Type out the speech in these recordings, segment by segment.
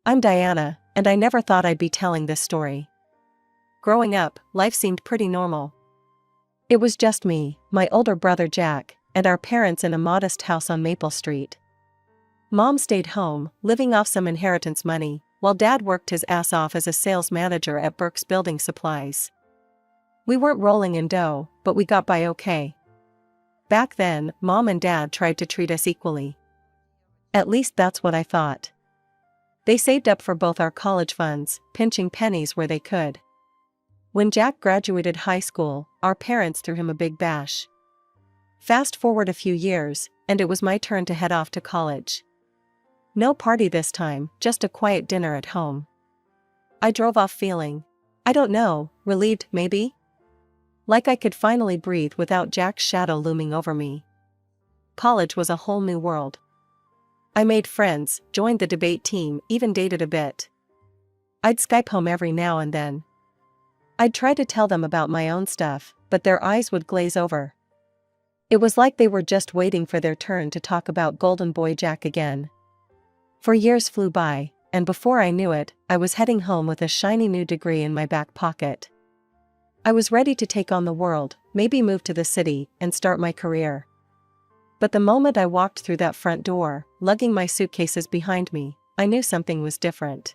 I'm Diana, and I never thought I'd be telling this story. Growing up, life seemed pretty normal. It was just me, my older brother Jack, and our parents in a modest house on Maple Street. Mom stayed home, living off some inheritance money, while Dad worked his ass off as a sales manager at Burke's Building Supplies. We weren't rolling in dough, but we got by okay. Back then, Mom and Dad tried to treat us equally. At least that's what I thought. They saved up for both our college funds, pinching pennies where they could. When Jack graduated high school, our parents threw him a big bash. Fast forward a few years, and it was my turn to head off to college. No party this time, just a quiet dinner at home. I drove off feeling, I don't know, relieved maybe? Like I could finally breathe without Jack's shadow looming over me. College was a whole new world. I made friends, joined the debate team, even dated a bit. I'd Skype home every now and then. I'd try to tell them about my own stuff, but their eyes would glaze over. It was like they were just waiting for their turn to talk about Golden Boy Jack again. For years flew by, and before I knew it, I was heading home with a shiny new degree in my back pocket. I was ready to take on the world, maybe move to the city, and start my career. But the moment I walked through that front door, lugging my suitcases behind me, I knew something was different.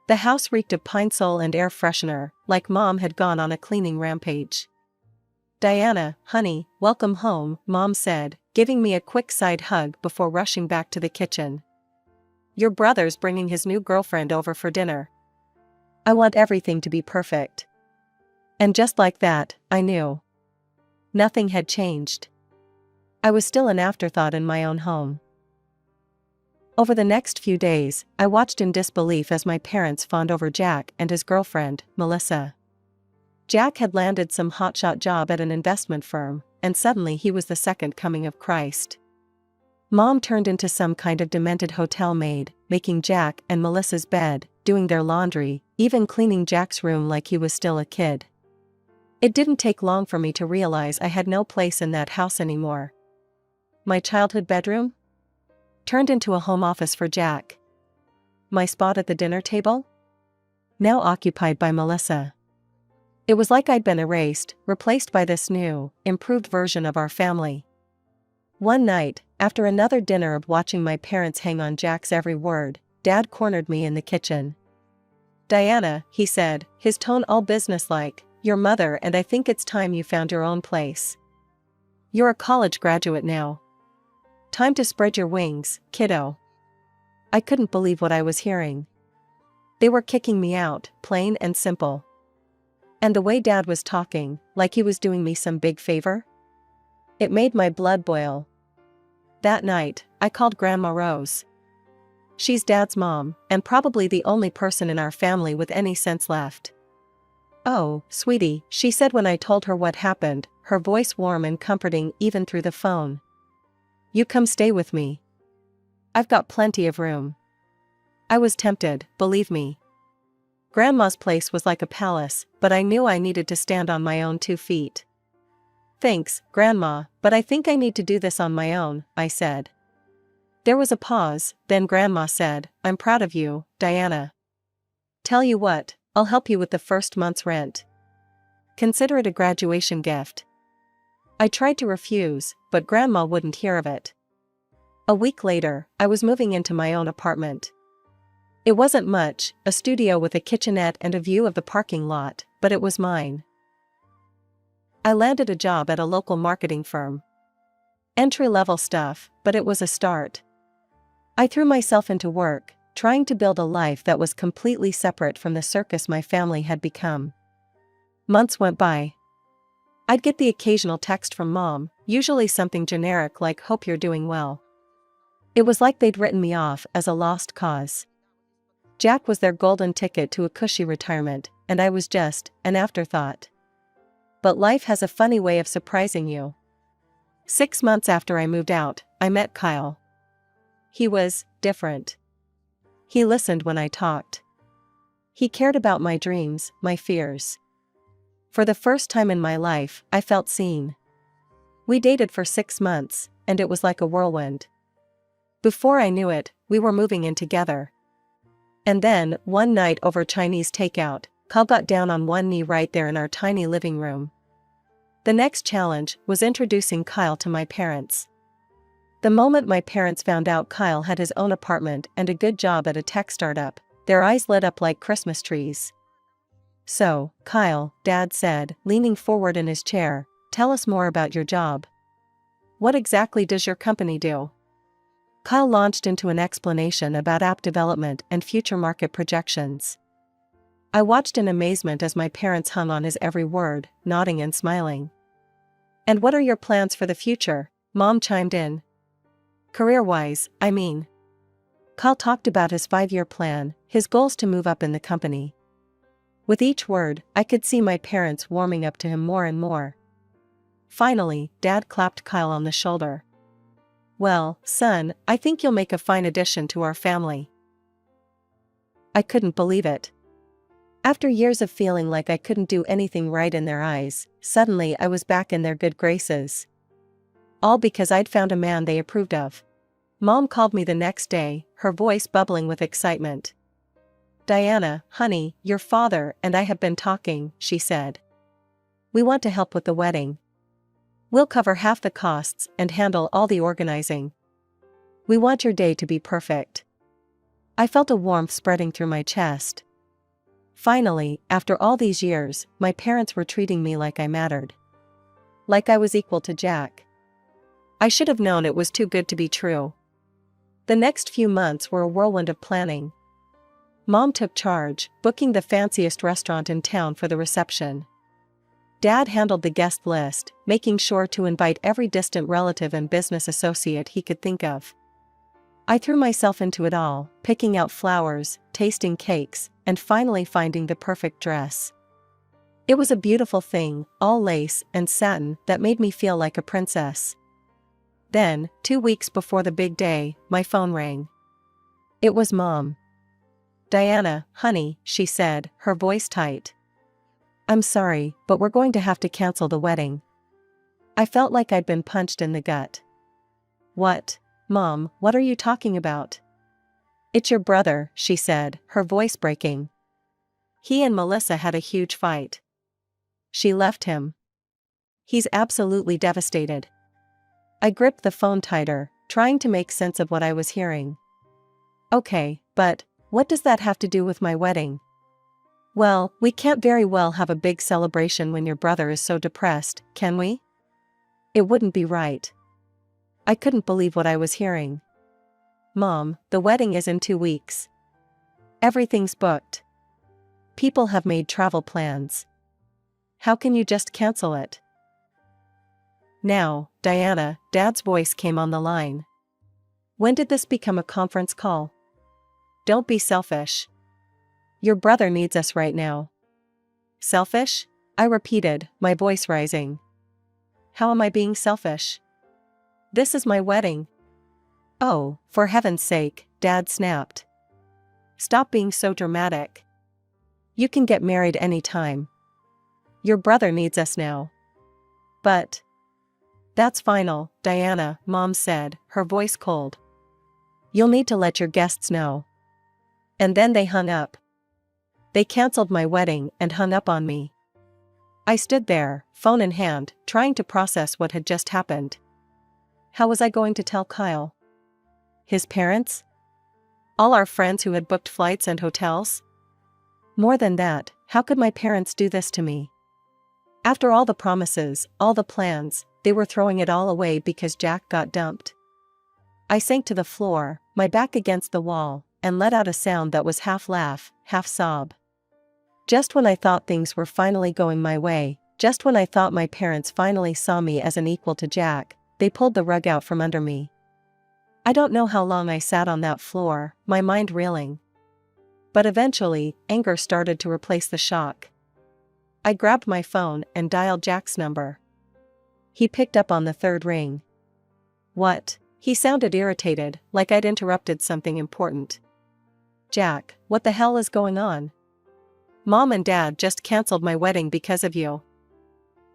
The house reeked of Pine Sol and air freshener, like Mom had gone on a cleaning rampage. "Diana, honey, welcome home," Mom said, giving me a quick side hug before rushing back to the kitchen. "Your brother's bringing his new girlfriend over for dinner. I want everything to be perfect." And just like that, I knew. Nothing had changed. I was still an afterthought in my own home. Over the next few days, I watched in disbelief as my parents fawned over Jack and his girlfriend, Melissa. Jack had landed some hotshot job at an investment firm, and suddenly he was the second coming of Christ. Mom turned into some kind of demented hotel maid, making Jack and Melissa's bed, doing their laundry, even cleaning Jack's room like he was still a kid. It didn't take long for me to realize I had no place in that house anymore. My childhood bedroom turned into a home office for Jack. My spot at the dinner table? Now occupied by Melissa. It was like I'd been erased, replaced by this new, improved version of our family. One night, after another dinner of watching my parents hang on Jack's every word, Dad cornered me in the kitchen. "Diana," he said, his tone all businesslike, "your mother and I think it's time you found your own place. You're a college graduate now. Time to spread your wings, kiddo." I couldn't believe what I was hearing. They were kicking me out, plain and simple. And the way Dad was talking, like he was doing me some big favor? It made my blood boil. That night, I called Grandma Rose. She's Dad's mom, and probably the only person in our family with any sense left. "Oh, sweetie," she said when I told her what happened, her voice warm and comforting even through the phone. "You come stay with me. I've got plenty of room." I was tempted, believe me. Grandma's place was like a palace, but I knew I needed to stand on my own 2 feet. "Thanks, Grandma, but I think I need to do this on my own," I said. There was a pause, then Grandma said, "I'm proud of you, Diana. Tell you what, I'll help you with the first month's rent. Consider it a graduation gift." I tried to refuse, but Grandma wouldn't hear of it. A week later, I was moving into my own apartment. It wasn't much, a studio with a kitchenette and a view of the parking lot, but it was mine. I landed a job at a local marketing firm. Entry-level stuff, but it was a start. I threw myself into work, trying to build a life that was completely separate from the circus my family had become. Months went by. I'd get the occasional text from Mom, usually something generic like "hope you're doing well." It was like they'd written me off as a lost cause. Jack was their golden ticket to a cushy retirement, and I was just an afterthought. But life has a funny way of surprising you. 6 months after I moved out, I met Kyle. He was different. He listened when I talked. He cared about my dreams, my fears. For the first time in my life, I felt seen. We dated for 6 months, and it was like a whirlwind. Before I knew it, we were moving in together. And then, one night over Chinese takeout, Kyle got down on one knee right there in our tiny living room. The next challenge was introducing Kyle to my parents. The moment my parents found out Kyle had his own apartment and a good job at a tech startup, their eyes lit up like Christmas trees. "So, Kyle," Dad said, leaning forward in his chair, "tell us more about your job. What exactly does your company do?" Kyle launched into an explanation about app development and future market projections. I watched in amazement as my parents hung on his every word, nodding and smiling. "And what are your plans for the future?" Mom chimed in. "Career-wise, I mean." Kyle talked about his 5-year plan, his goals to move up in the company. With each word, I could see my parents warming up to him more and more. Finally, Dad clapped Kyle on the shoulder. "Well, son, I think you'll make a fine addition to our family." I couldn't believe it. After years of feeling like I couldn't do anything right in their eyes, suddenly I was back in their good graces. All because I'd found a man they approved of. Mom called me the next day, her voice bubbling with excitement. "Diana, honey, your father and I have been talking," she said. "We want to help with the wedding. We'll cover half the costs and handle all the organizing. We want your day to be perfect." I felt a warmth spreading through my chest. Finally, after all these years, my parents were treating me like I mattered. Like I was equal to Jack. I should have known it was too good to be true. The next few months were a whirlwind of planning. Mom took charge, booking the fanciest restaurant in town for the reception. Dad handled the guest list, making sure to invite every distant relative and business associate he could think of. I threw myself into it all, picking out flowers, tasting cakes, and finally finding the perfect dress. It was a beautiful thing, all lace and satin that made me feel like a princess. Then, 2 weeks before the big day, my phone rang. It was Mom. "Diana, honey," she said, her voice tight. "I'm sorry, but we're going to have to cancel the wedding." I felt like I'd been punched in the gut. "What? Mom, what are you talking about?" "It's your brother," she said, her voice breaking. "He and Melissa had a huge fight. She left him. He's absolutely devastated." I gripped the phone tighter, trying to make sense of what I was hearing. "Okay, but what does that have to do with my wedding?" "Well, we can't very well have a big celebration when your brother is so depressed, can we? It wouldn't be right." I couldn't believe what I was hearing. "Mom, the wedding is in 2 weeks. Everything's booked. People have made travel plans. How can you just cancel it?" "Now, Diana," Dad's voice came on the line. "When did this become a conference call? Don't be selfish. Your brother needs us right now." "Selfish?" I repeated, my voice rising. "How am I being selfish? This is my wedding." "Oh, for heaven's sake," Dad snapped. "Stop being so dramatic. You can get married any time. Your brother needs us now." "But..." "That's final, Diana," Mom said, her voice cold. "You'll need to let your guests know." And then they hung up. They canceled my wedding and hung up on me. I stood there, phone in hand, trying to process what had just happened. How was I going to tell Kyle? His parents? All our friends who had booked flights and hotels? More than that, how could my parents do this to me? After all the promises, all the plans, they were throwing it all away because Jack got dumped. I sank to the floor, my back against the wall, and let out a sound that was half laugh, half sob. Just when I thought things were finally going my way, just when I thought my parents finally saw me as an equal to Jack, they pulled the rug out from under me. I don't know how long I sat on that floor, my mind reeling. But eventually, anger started to replace the shock. I grabbed my phone and dialed Jack's number. He picked up on the 3rd ring. "What?" He sounded irritated, like I'd interrupted something important. "Jack, what the hell is going on? Mom and Dad just canceled my wedding because of you.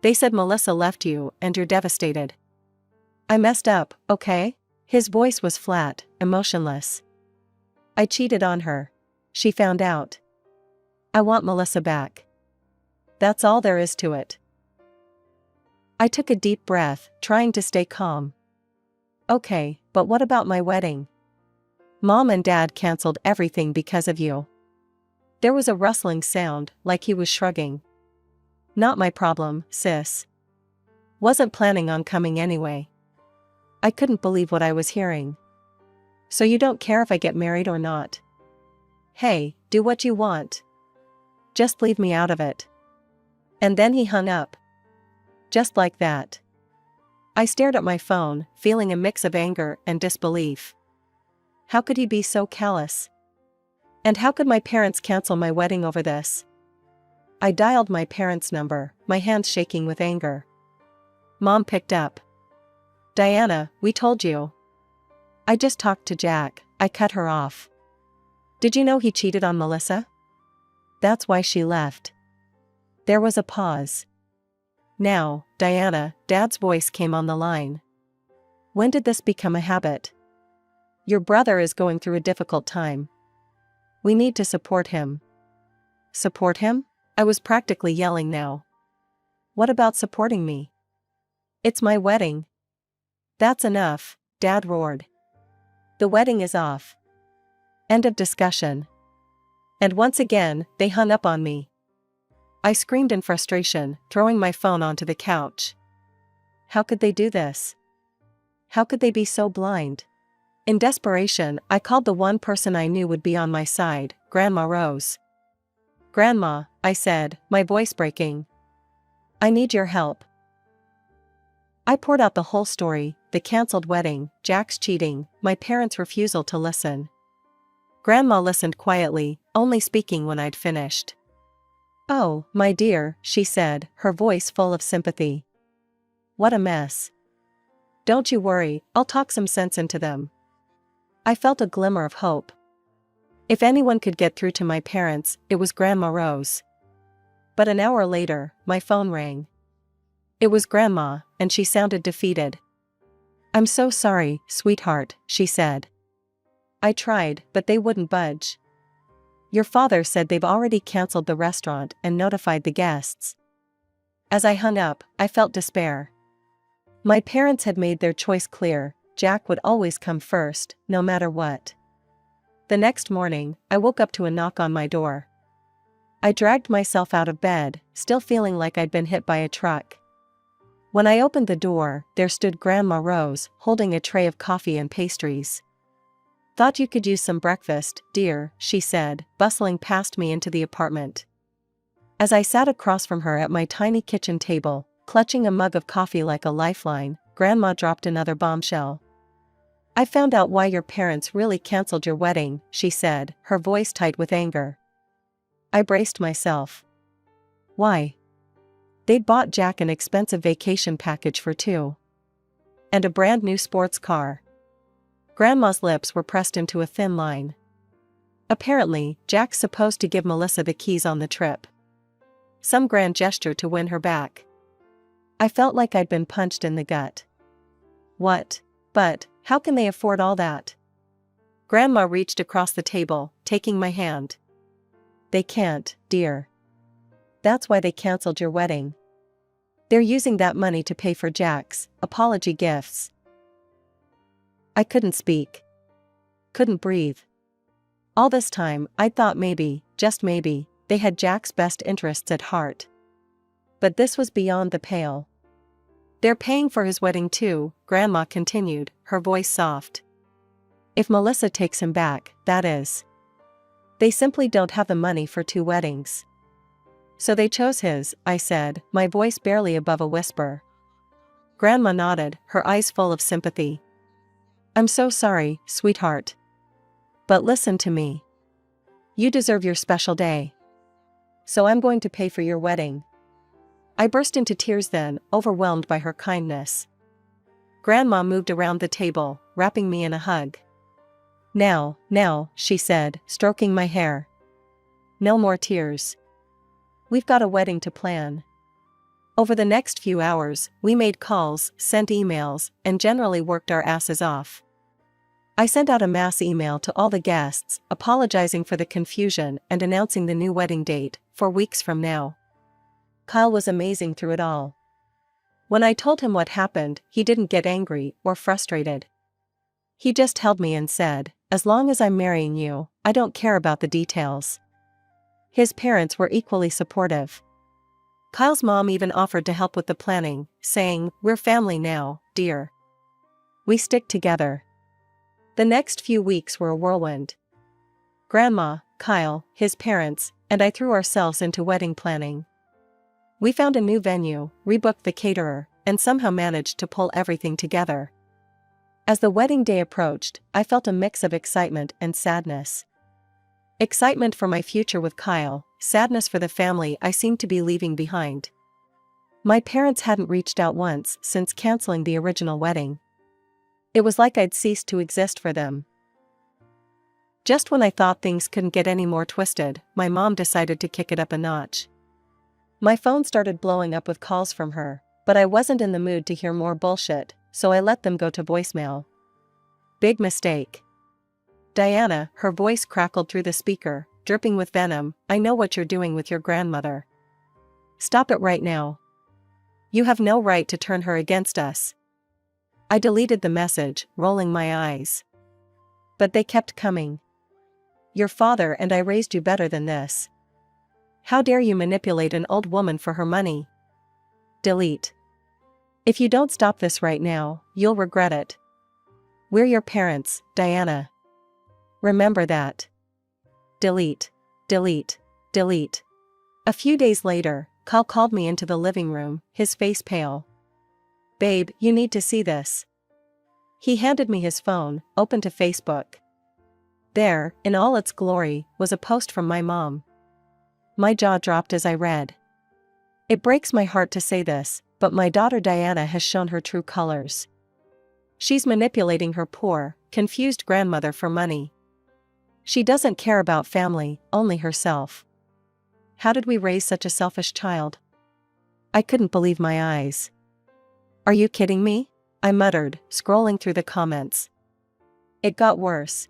They said Melissa left you and you're devastated." "I messed up, okay?" His voice was flat, emotionless. "I cheated on her. she found out. I want Melissa back. That's all there is to it. I took a deep breath, trying to stay calm. Okay, but what about my wedding? Mom and Dad canceled everything because of you. There was a rustling sound, like he was shrugging. Not my problem, sis. Wasn't planning on coming anyway. I couldn't believe what I was hearing. So you don't care if I get married or not? Hey, do what you want. Just leave me out of it. And then he hung up. Just like that. I stared at my phone, feeling a mix of anger and disbelief. How could he be so callous? And how could my parents cancel my wedding over this? I dialed my parents' number, my hands shaking with anger. Mom picked up. Diana, we told you. I just talked to Jack, I cut her off. Did you know he cheated on Melissa? That's why she left. There was a pause. Now, Diana, Dad's voice came on the line. When did this become a habit? Your brother is going through a difficult time. We need to support him. Support him? I was practically yelling now. What about supporting me? It's my wedding. That's enough, Dad roared. The wedding is off. End of discussion. And once again, they hung up on me. I screamed in frustration, throwing my phone onto the couch. How could they do this? How could they be so blind? In desperation, I called the one person I knew would be on my side, Grandma Rose. Grandma, I said, my voice breaking. I need your help. I poured out the whole story, the cancelled wedding, Jack's cheating, my parents' refusal to listen. Grandma listened quietly, only speaking when I'd finished. Oh, my dear, she said, her voice full of sympathy. What a mess. Don't you worry, I'll talk some sense into them. I felt a glimmer of hope. If anyone could get through to my parents, it was Grandma Rose. But an hour later, my phone rang. It was Grandma, and she sounded defeated. I'm so sorry, sweetheart, she said. I tried, but they wouldn't budge. Your father said they've already canceled the restaurant and notified the guests. As I hung up, I felt despair. My parents had made their choice clear, Jack would always come first, no matter what. The next morning, I woke up to a knock on my door. I dragged myself out of bed, still feeling like I'd been hit by a truck. When I opened the door, there stood Grandma Rose, holding a tray of coffee and pastries. Thought you could use some breakfast, dear, she said, bustling past me into the apartment. As I sat across from her at my tiny kitchen table, clutching a mug of coffee like a lifeline, Grandma dropped another bombshell. I found out why your parents really canceled your wedding, she said, her voice tight with anger. I braced myself. Why? They'd bought Jack an expensive vacation package for two. And a brand new sports car. Grandma's lips were pressed into a thin line. Apparently, Jack's supposed to give Melissa the keys on the trip. Some grand gesture to win her back. I felt like I'd been punched in the gut. What? But, how can they afford all that? Grandma reached across the table, taking my hand. They can't, dear. That's why they canceled your wedding. They're using that money to pay for Jack's apology gifts. I couldn't speak. Couldn't breathe. All this time, I'd thought maybe, just maybe, they had Jack's best interests at heart. But this was beyond the pale. They're paying for his wedding too, Grandma continued, her voice soft. If Melissa takes him back, that is. They simply don't have the money for two weddings. So they chose his, I said, my voice barely above a whisper. Grandma nodded, her eyes full of sympathy. I'm so sorry, sweetheart. But listen to me. You deserve your special day. So I'm going to pay for your wedding. I burst into tears then, overwhelmed by her kindness. Grandma moved around the table, wrapping me in a hug. Now, she said, stroking my hair. No more tears. We've got a wedding to plan. Over the next few hours, we made calls, sent emails, and generally worked our asses off. I sent out a mass email to all the guests, apologizing for the confusion and announcing the new wedding date, 4 weeks from now. Kyle was amazing through it all. When I told him what happened, he didn't get angry or frustrated. He just held me and said, "As long as I'm marrying you, I don't care about the details." His parents were equally supportive. Kyle's mom even offered to help with the planning, saying, "We're family now, dear. We stick together." The next few weeks were a whirlwind. Grandma, Kyle, his parents, and I threw ourselves into wedding planning. We found a new venue, rebooked the caterer, and somehow managed to pull everything together. As the wedding day approached, I felt a mix of excitement and sadness. Excitement for my future with Kyle, sadness for the family I seemed to be leaving behind. My parents hadn't reached out once since canceling the original wedding. It was like I'd ceased to exist for them. Just when I thought things couldn't get any more twisted, my mom decided to kick it up a notch. My phone started blowing up with calls from her, but I wasn't in the mood to hear more bullshit, so I let them go to voicemail. Big mistake. "Diana," her voice crackled through the speaker, dripping with venom, "I know what you're doing with your grandmother. Stop it right now. You have no right to turn her against us." I deleted the message, rolling my eyes. But they kept coming. "Your father and I raised you better than this. How dare you manipulate an old woman for her money?" Delete. "If you don't stop this right now, you'll regret it. We're your parents, Diana. Remember that." Delete. Delete. Delete. A few days later, Kyle called me into the living room, his face pale. "Babe, you need to see this." He handed me his phone, open to Facebook. There, in all its glory, was a post from my mom. My jaw dropped as I read. "It breaks my heart to say this, but my daughter Diana has shown her true colors. She's manipulating her poor, confused grandmother for money. She doesn't care about family, only herself. How did we raise such a selfish child?" I couldn't believe my eyes. "Are you kidding me?" I muttered, scrolling through the comments. It got worse.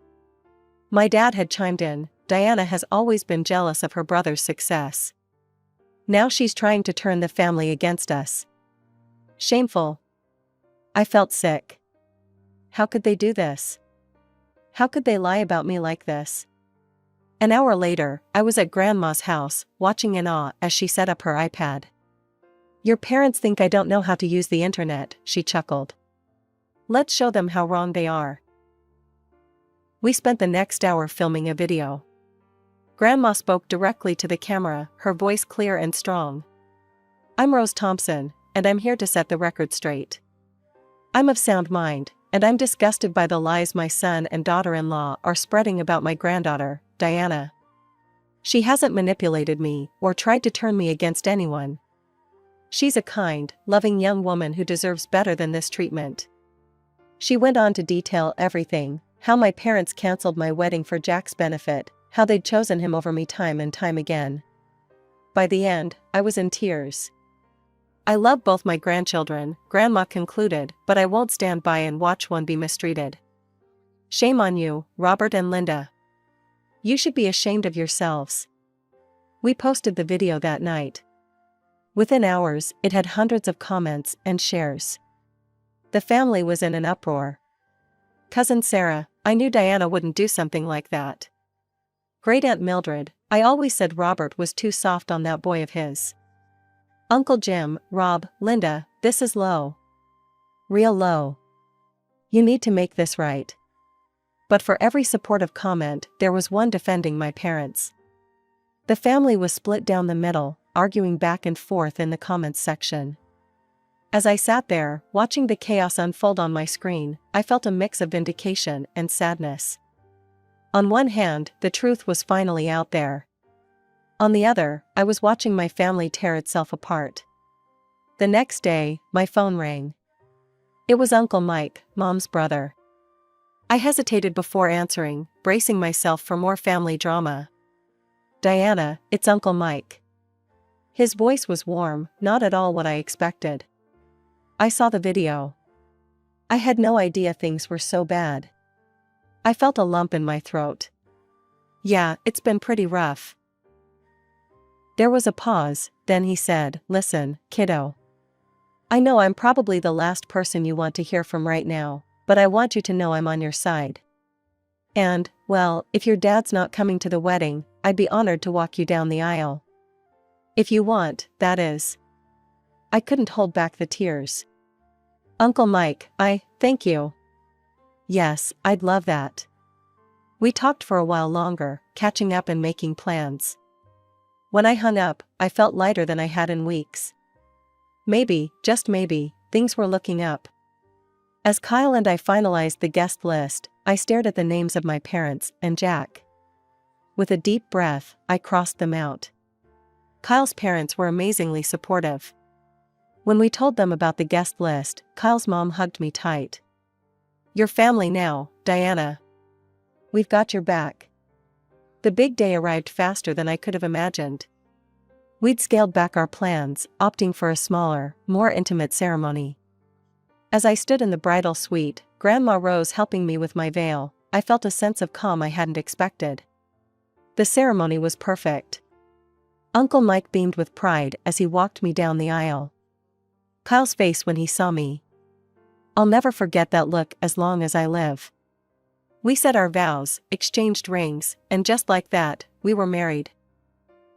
My dad had chimed in, "Diana has always been jealous of her brother's success. Now she's trying to turn the family against us. Shameful." I felt sick. How could they do this? How could they lie about me like this? An hour later, I was at Grandma's house, watching in awe as she set up her iPad. "Your parents think I don't know how to use the internet," she chuckled. "Let's show them how wrong they are." We spent the next hour filming a video. Grandma spoke directly to the camera, her voice clear and strong. "I'm Rose Thompson, and I'm here to set the record straight. I'm of sound mind, and I'm disgusted by the lies my son and daughter-in-law are spreading about my granddaughter, Diana. She hasn't manipulated me or tried to turn me against anyone. She's a kind, loving young woman who deserves better than this treatment." She went on to detail everything, how my parents canceled my wedding for Jack's benefit, how they'd chosen him over me time and time again. By the end, I was in tears. "I love both my grandchildren," Grandma concluded, "but I won't stand by and watch one be mistreated. Shame on you, Robert and Linda. You should be ashamed of yourselves." We posted the video that night. Within hours, it had hundreds of comments and shares. The family was in an uproar. "Cousin Sarah, I knew Diana wouldn't do something like that." "Great Aunt Mildred, I always said Robert was too soft on that boy of his." "Uncle Jim, Rob, Linda, this is low. Real low. You need to make this right." But for every supportive comment, there was one defending my parents. The family was split down the middle, arguing back and forth in the comments section. As I sat there, watching the chaos unfold on my screen, I felt a mix of vindication and sadness. On one hand, the truth was finally out there. On the other, I was watching my family tear itself apart. The next day, my phone rang. It was Uncle Mike, Mom's brother. I hesitated before answering, bracing myself for more family drama. "Diana, it's Uncle Mike." His voice was warm, not at all what I expected. "I saw the video. I had no idea things were so bad." I felt a lump in my throat. Yeah, it's been pretty rough. There was a pause, then he said, listen, kiddo. I know I'm probably the last person you want to hear from right now, but I want you to know I'm on your side. And, well, if your dad's not coming to the wedding, I'd be honored to walk you down the aisle. If you want, that is. I couldn't hold back the tears. Uncle Mike, thank you. Yes, I'd love that. We talked for a while longer, catching up and making plans. When I hung up, I felt lighter than I had in weeks. Maybe, just maybe, things were looking up. As Kyle and I finalized the guest list, I stared at the names of my parents and Jack. With a deep breath, I crossed them out. Kyle's parents were amazingly supportive. When we told them about the guest list, Kyle's mom hugged me tight. Your family now, Diana. We've got your back. The big day arrived faster than I could have imagined. We'd scaled back our plans, opting for a smaller, more intimate ceremony. As I stood in the bridal suite, Grandma Rose helping me with my veil, I felt a sense of calm I hadn't expected. The ceremony was perfect. Uncle Mike beamed with pride as he walked me down the aisle. Kyle's face when he saw me. I'll never forget that look as long as I live. We said our vows, exchanged rings, and just like that, we were married.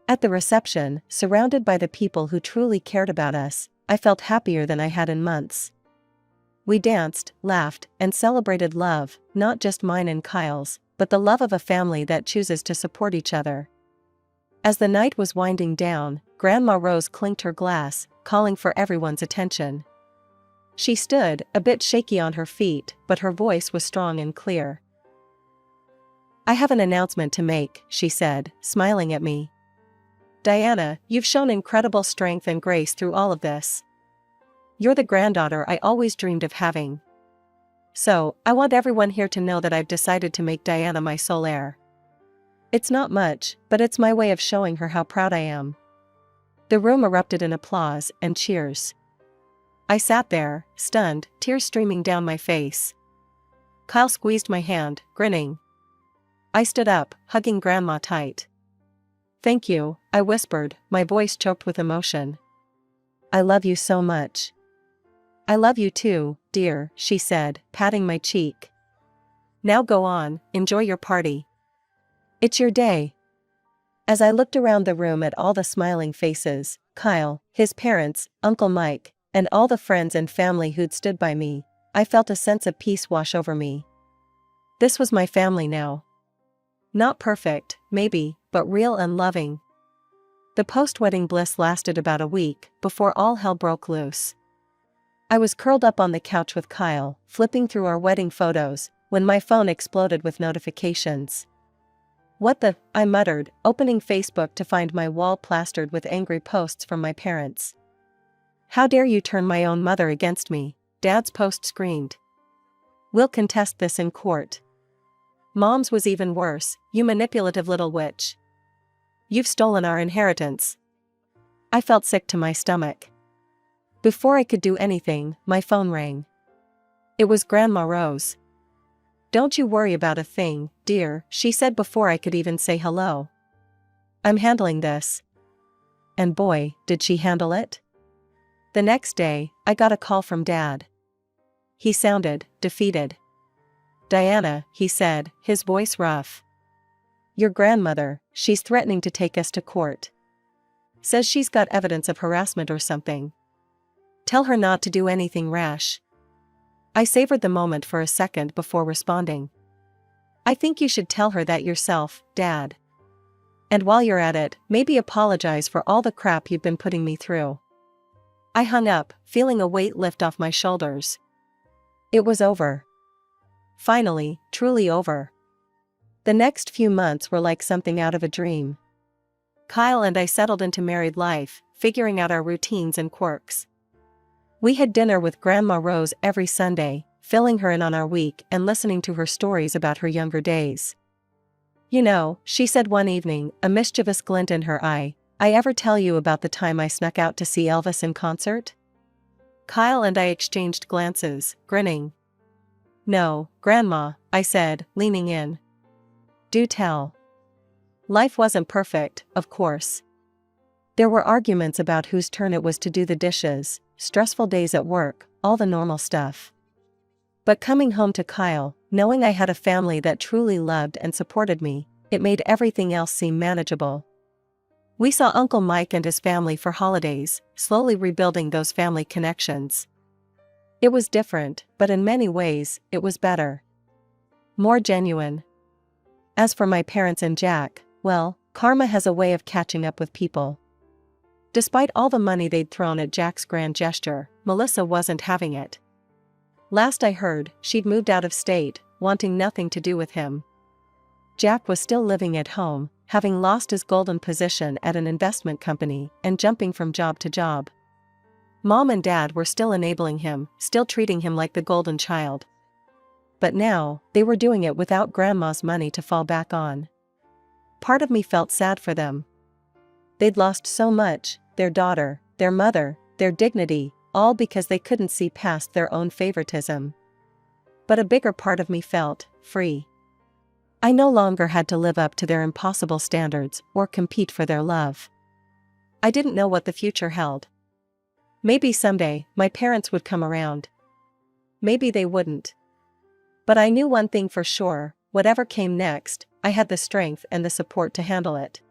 At the reception, surrounded by the people who truly cared about us, I felt happier than I had in months. We danced, laughed, and celebrated love, not just mine and Kyle's, but the love of a family that chooses to support each other. As the night was winding down, Grandma Rose clinked her glass, calling for everyone's attention. She stood, a bit shaky on her feet, but her voice was strong and clear. I have an announcement to make, she said, smiling at me. Diana, you've shown incredible strength and grace through all of this. You're the granddaughter I always dreamed of having. So, I want everyone here to know that I've decided to make Diana my sole heir. It's not much, but it's my way of showing her how proud I am. The room erupted in applause and cheers. I sat there, stunned, tears streaming down my face. Kyle squeezed my hand, grinning. I stood up, hugging Grandma tight. Thank you, I whispered, my voice choked with emotion. I love you so much. I love you too, dear, she said, patting my cheek. Now go on, enjoy your party. It's your day. As I looked around the room at all the smiling faces, Kyle, his parents, Uncle Mike, and all the friends and family who'd stood by me, I felt a sense of peace wash over me. This was my family now. Not perfect, maybe, but real and loving. The post-wedding bliss lasted about a week, before all hell broke loose. I was curled up on the couch with Kyle, flipping through our wedding photos, when my phone exploded with notifications. What the? I muttered, opening Facebook to find my wall plastered with angry posts from my parents. How dare you turn my own mother against me, Dad's post screamed. We'll contest this in court. Mom's was even worse, you manipulative little witch. You've stolen our inheritance. I felt sick to my stomach. Before I could do anything, my phone rang. It was Grandma Rose. Don't you worry about a thing, dear, she said before I could even say hello. I'm handling this. And boy, did she handle it. The next day, I got a call from Dad. He sounded defeated. Diana, he said, his voice rough. Your grandmother, she's threatening to take us to court. Says she's got evidence of harassment or something. Tell her not to do anything rash. I savored the moment for a second before responding. I think you should tell her that yourself, Dad. And while you're at it, maybe apologize for all the crap you've been putting me through. I hung up, feeling a weight lift off my shoulders. It was over. Finally, truly over. The next few months were like something out of a dream. Kyle and I settled into married life, figuring out our routines and quirks. We had dinner with Grandma Rose every Sunday, filling her in on our week and listening to her stories about her younger days. You know, she said one evening, a mischievous glint in her eye, I ever tell you about the time I snuck out to see Elvis in concert? Kyle and I exchanged glances, grinning. No, Grandma, I said, leaning in. Do tell. Life wasn't perfect, of course. There were arguments about whose turn it was to do the dishes, stressful days at work, all the normal stuff. But coming home to Kyle, knowing I had a family that truly loved and supported me, it made everything else seem manageable. We saw Uncle Mike and his family for holidays, slowly rebuilding those family connections. It was different, but in many ways, it was better. More genuine. As for my parents and Jack, well, karma has a way of catching up with people. Despite all the money they'd thrown at Jack's grand gesture, Melissa wasn't having it. Last I heard, she'd moved out of state, wanting nothing to do with him. Jack was still living at home, having lost his golden position at an investment company and jumping from job to job. Mom and Dad were still enabling him, still treating him like the golden child. But now, they were doing it without Grandma's money to fall back on. Part of me felt sad for them. They'd lost so much, their daughter, their mother, their dignity, all because they couldn't see past their own favoritism. But a bigger part of me felt free. I no longer had to live up to their impossible standards or compete for their love. I didn't know what the future held. Maybe someday, my parents would come around. Maybe they wouldn't. But I knew one thing for sure, whatever came next, I had the strength and the support to handle it.